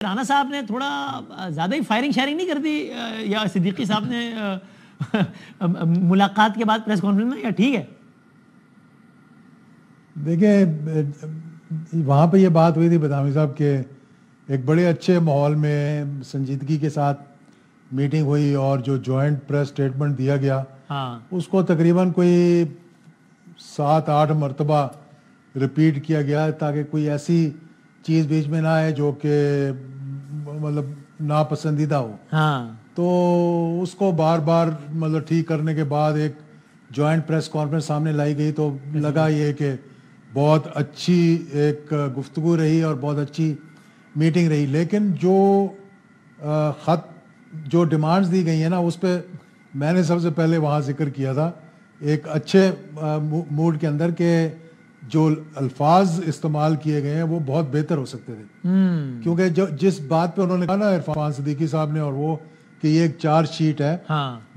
رانا صاحب نے تھوڑا زیادہ ہی فائرنگ شیئرنگ نہیں کر دی یا صدیقی صاحب نے ملاقات کے بعد پریس کانفرنس میں، یا ٹھیک ہے؟ دیکھیں وہاں پہ یہ بات ہوئی تھی بدامی صاحب کہ ایک بڑے اچھے ماحول میں سنجیدگی کے ساتھ میٹنگ ہوئی اور جو جوائنٹ پریس اسٹیٹمنٹ دیا گیا اس کو تقریباً کوئی 7-8 مرتبہ ریپیٹ کیا گیا تاکہ کوئی ایسی چیز بیچ میں نہ آئے جو کہ مطلب ناپسندیدہ ہو. تو اس کو بار بار مطلب ٹھیک کرنے کے بعد ایک جوائنٹ پریس کانفرنس سامنے لائی گئی تو لگا یہ کہ بہت اچھی ایک گفتگو رہی اور بہت اچھی میٹنگ رہی. لیکن جو خط جو ڈیمانڈز دی گئی ہیں نا اس پہ میں نے سب سے پہلے وہاں ذکر کیا تھا ایک اچھے موڈ کے اندر کہ جو الفاظ استعمال کیے گئے ہیں وہ بہت بہتر ہو سکتے تھے. کیونکہ جس بات پہ انہوں نے کہا نا عرفان صدیقی صاحب نے اور وہ کہ یہ ایک چارج شیٹ ہے،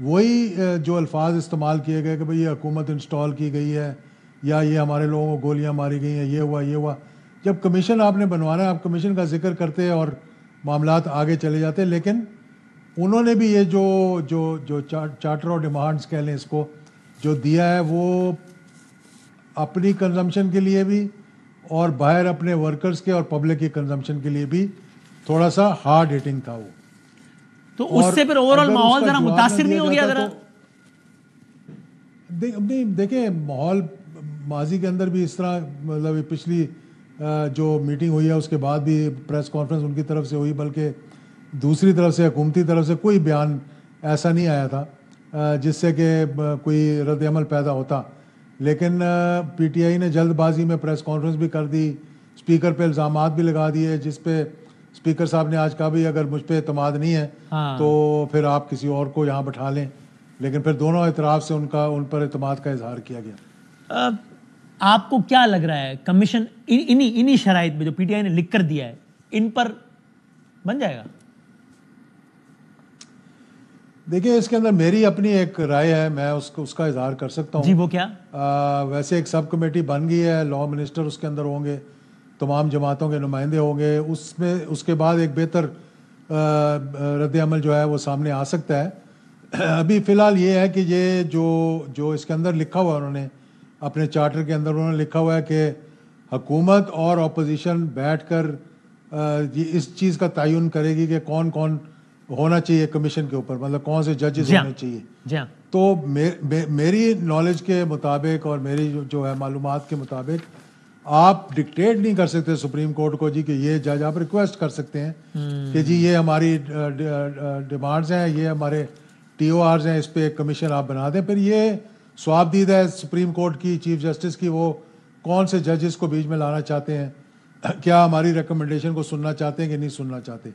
وہی جو الفاظ استعمال کیے گئے کہ بھئی یہ حکومت انسٹال کی گئی ہے یا یہ ہمارے لوگوں کو گولیاں ماری گئی ہیں، یہ ہوا. جب کمیشن آپ نے بنوانا ہے آپ کمیشن کا ذکر کرتے اور معاملات آگے چلے جاتے. لیکن انہوں نے بھی یہ جو چارٹر اور ڈیمانڈز کہہ لیں اس کو جو دیا ہے وہ اپنی کنزمپشن کے لیے بھی اور باہر اپنے ورکرز کے اور پبلک کی کنزمپشن کے لیے بھی تھوڑا سا ہارڈ ہٹنگ تھا وہ. تو اس سے پھر اوورآل ماحول ذرا متاثر نہیں ہو گیا ذرا؟ نہیں دیکھیں ماحول ماضی کے اندر بھی اس طرح مطلب پچھلی جو میٹنگ ہوئی ہے اس کے بعد بھی پریس کانفرنس ان کی طرف سے ہوئی بلکہ دوسری طرف سے حکومتی طرف سے کوئی بیان ایسا نہیں آیا تھا جس سے کہ کوئی رد عمل پیدا ہوتا. لیکن پی ٹی آئی نے جلد بازی میں پریس کانفرنس بھی کر دی، اسپیکر پہ الزامات بھی لگا دیے جس پہ اسپیکر صاحب نے آج کہا بھی اگر مجھ پہ اعتماد نہیں ہے تو پھر آپ کسی اور کو یہاں بٹھا لیں. لیکن پھر دونوں اعتراف سے ان پر اعتماد کا اظہار کیا گیا. آپ کو کیا لگ رہا ہے کمیشن انہی شرائط میں جو پی ٹی آئی نے لکھ کر دیا ہے ان پر بن جائے گا؟ دیکھیں اس کے اندر میری اپنی ایک رائے ہے، میں اس کا اظہار کر سکتا ہوں. جی وہ کیا؟ ویسے ایک سب کمیٹی بن گئی ہے، لا منسٹر اس کے اندر ہوں گے، تمام جماعتوں کے نمائندے ہوں گے. اس کے بعد ایک بہتر رد عمل جو ہے وہ سامنے آ سکتا ہے. ابھی فی الحال یہ ہے کہ یہ جو اس کے اندر لکھا ہوا ہے انہوں نے اپنے چارٹر کے اندر انہوں نے لکھا ہوا ہے کہ حکومت اور اپوزیشن بیٹھ کر اس چیز کا تعین کرے گی کہ کون کون ہونا چاہیے کمیشن کے اوپر، مطلب کون سے ججز ہونے چاہیے. تو میری نالج کے مطابق اور میری جو ہے معلومات کے مطابق آپ ڈکٹیٹ نہیں کر سکتے سپریم کورٹ کو جی کہ یہ جج، آپ ریکویسٹ کر سکتے ہیں کہ جی یہ ہماری ڈیمانڈز ہیں، یہ ہمارے ٹی او آرز ہیں، اس پہ ایک کمیشن آپ بنا دیں. پھر یہ سواب دید ہے سپریم کورٹ کی چیف جسٹس کی، وہ کون سے ججز کو بیچ میں لانا چاہتے ہیں، کیا ہماری ریکمنڈیشن کو سننا چاہتے ہیں کہ نہیں سننا چاہتے.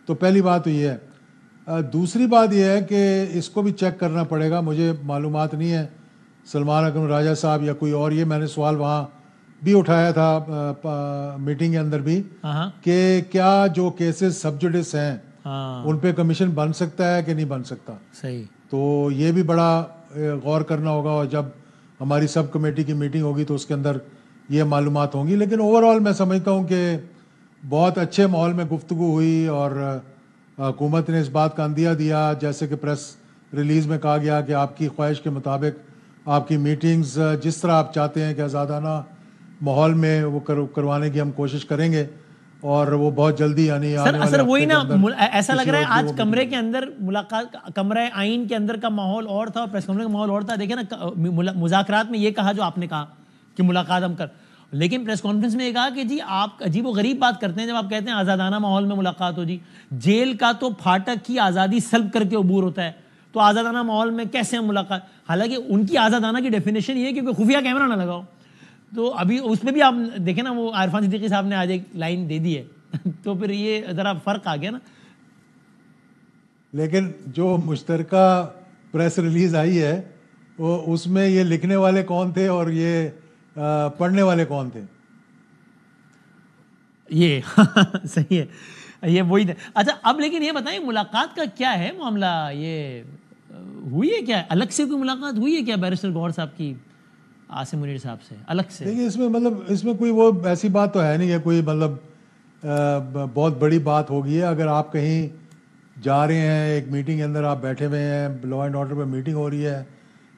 تو پہلی بات تو یہ ہے. دوسری بات یہ ہے کہ اس کو بھی چیک کرنا پڑے گا، مجھے معلومات نہیں ہے سلمان اکرم راجہ صاحب یا کوئی اور، یہ میں نے سوال وہاں بھی اٹھایا تھا میٹنگ کے اندر بھی کہ کیا جو کیسز سب جوڈس ہیں ان پہ کمیشن بن سکتا ہے کہ نہیں بن سکتا. صحیح. تو یہ بھی بڑا غور کرنا ہوگا اور جب ہماری سب کمیٹی کی میٹنگ ہوگی تو اس کے اندر یہ معلومات ہوں گی. لیکن اوور آل میں سمجھتا ہوں کہ بہت اچھے ماحول میں گفتگو ہوئی اور حکومت نے اس بات کا اندیہ دیا جیسے کہ پریس ریلیز میں کہا گیا کہ آپ کی خواہش کے مطابق آپ کی میٹنگز جس طرح آپ چاہتے ہیں کہ آزادانہ ماحول میں وہ کروانے کی ہم کوشش کریں گے اور وہ بہت جلدی یعنی سر وہی نا ایسا لگ رہا ہے آج کمرے کے اندر ملاقات کمرہ آئین کے اندر کا ماحول اور تھا اور پریس کانفرنس کا ماحول اور تھا. دیکھیں نا مذاکرات میں یہ کہا جو آپ نے کہا کہ ملاقات ہم کر، لیکن پریس کانفرنس میں یہ کہا کہ جی آپ عجیب و غریب بات کرتے ہیں جب آپ کہتے ہیں آزادانہ ماحول میں ملاقات ہو. جی جیل کا تو پھاٹک کی آزادی سلب کر کے عبور ہوتا ہے، تو آزادانہ ماحول میں کیسے ہم ملاقات؟ حالانکہ ان کی آزادانہ کی ڈیفینیشن یہ ہے کہ خفیہ کیمرہ نہ لگاؤ. تو ابھی اس میں بھی آپ دیکھیں نا وہ عرفان صدیقی صاحب نے آج ایک لائن دے دی ہے تو پھر یہ ذرا فرق آ گیا نا. لیکن جو مشترکہ پریس ریلیز آئی ہے وہ اس میں یہ لکھنے والے کون تھے اور یہ پڑھنے والے کون تھے؟ یہ صحیح ہے، یہ وہی تھے. اچھا اب لیکن یہ بتائیں ملاقات کا کیا ہے معاملہ؟ یہ ہوئی ہے کیا الگ سے کوئی ملاقات ہوئی ہے کیا بیرسٹر گوہر صاحب کی عاصم منیر صاحب سے الگ سے؟ دیکھیے اس میں مطلب اس میں کوئی وہ ایسی بات تو ہے نہیں ہے کوئی مطلب بہت بڑی بات ہوگی ہے. اگر آپ کہیں جا رہے ہیں, ایک میٹنگ کے اندر آپ بیٹھے ہوئے ہیں, لا اینڈ آرڈر پہ میٹنگ ہو رہی ہے,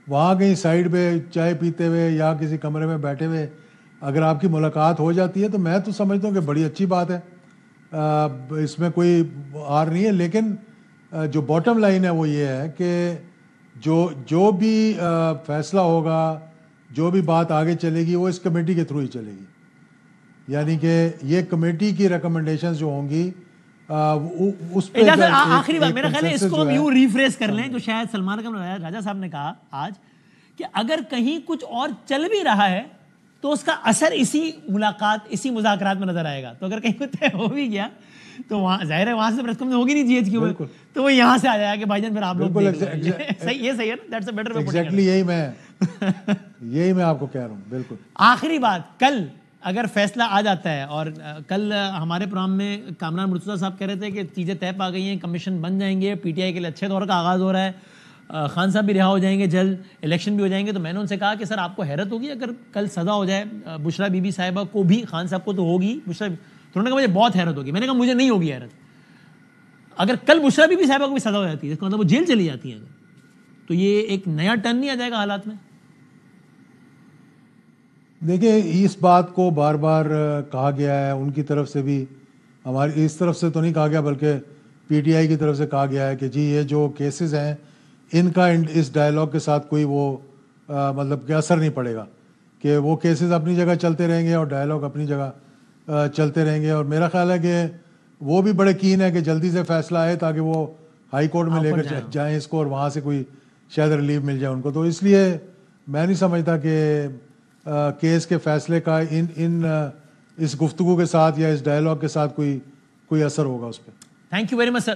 وہاں کہیں سائڈ پہ چائے پیتے ہوئے یا کسی کمرے میں بیٹھے ہوئے اگر آپ کی ملاقات ہو جاتی ہے تو میں تو سمجھتا ہوں کہ بڑی اچھی بات ہے, اس میں کوئی آر نہیں ہے. لیکن جو باٹم لائن ہے وہ یہ ہے کہ جو بھی فیصلہ ہوگا, جو بھی بات آگے چلے گی وہ اس کمیٹی کے تھرو ہی چلے گی. یعنی کہ یہ کمیٹی کی ریکمنڈیشنز جو ہوں گی اس پہ آخری بات میرا خیال ہے اس کو ہم یوں ریفریز کر لیں جو شاید سلمان اکرم راجہ صاحب نے کہا آج کہ اگر کہیں کچھ اور چل بھی رہا ہے تو اس کا اثر اسی مذاکرات میں نظر آئے گا. تو اگر کہیں کچھ طے ہو بھی گیا تو وہاں ظاہر ہے وہاں سے پریس کانفرنس ہوگی نہیں جی ایچ کیو میں, تو وہ یہاں سے آ جائے گا کہ بھائی جان پھر آپ لوگ صحیح ہے نا, that's a better way. Exactly یہی میں آپ کو کہہ رہا ہوں. بالکل آخری بات, کل اگر فیصلہ آ جاتا ہے, اور کل ہمارے پروگرام میں کامران مرتضیٰ صاحب کہہ رہے تھے کہ چیزیں طے پا گئی ہیں, کمیشن بن جائیں گے, پی ٹی آئی کے لیے اچھے دور کا آغاز ہو رہا ہے, خان صاحب بھی رہا ہو جائیں گے جلد, الیکشن بھی ہو جائیں گے. تو میں نے ان سے کہا کہ سر آپ کو حیرت ہوگی اگر کل سزا ہو جائے بشرا بی بی صاحبہ کو بھی, خان صاحب کو تو ہوگی, بشرا, تو انہوں نے کہا مجھے بہت حیرت ہوگی. میں نے کہا مجھے نہیں ہوگی حیرت. اگر کل بشرا بی بی صاحبہ کو بھی سزا ہو جاتی ہے اس کا مطلب وہ جیل چلی جاتی ہیں, تو یہ ایک نیا ٹرن نہیں آ جائے گا حالات میں؟ دیکھیں اس بات کو بار بار کہا گیا ہے, ان کی طرف سے بھی, ہماری اس طرف سے تو نہیں کہا گیا بلکہ پی ٹی آئی کی طرف سے کہا گیا ہے کہ جی یہ جو کیسز ہیں ان کا اس ڈائلاگ کے ساتھ کوئی وہ مطلب کہ اثر نہیں پڑے گا, کہ وہ کیسز اپنی جگہ چلتے رہیں گے اور ڈائلاگ اپنی جگہ چلتے رہیں گے. اور میرا خیال ہے کہ وہ بھی بڑے کین ہے کہ جلدی سے فیصلہ آئے تاکہ وہ ہائی کورٹ میں لے کر جائیں اس کو, اور وہاں سے کوئی شاید ریلیف مل جائے ان کو. تو اس لیے میں نہیں سمجھتا کہ کیس کے فیصلے کا اس گفتگو کے ساتھ یا اس ڈائلاگ کے ساتھ کوئی اثر ہوگا اس پہ. Thank you very much sir.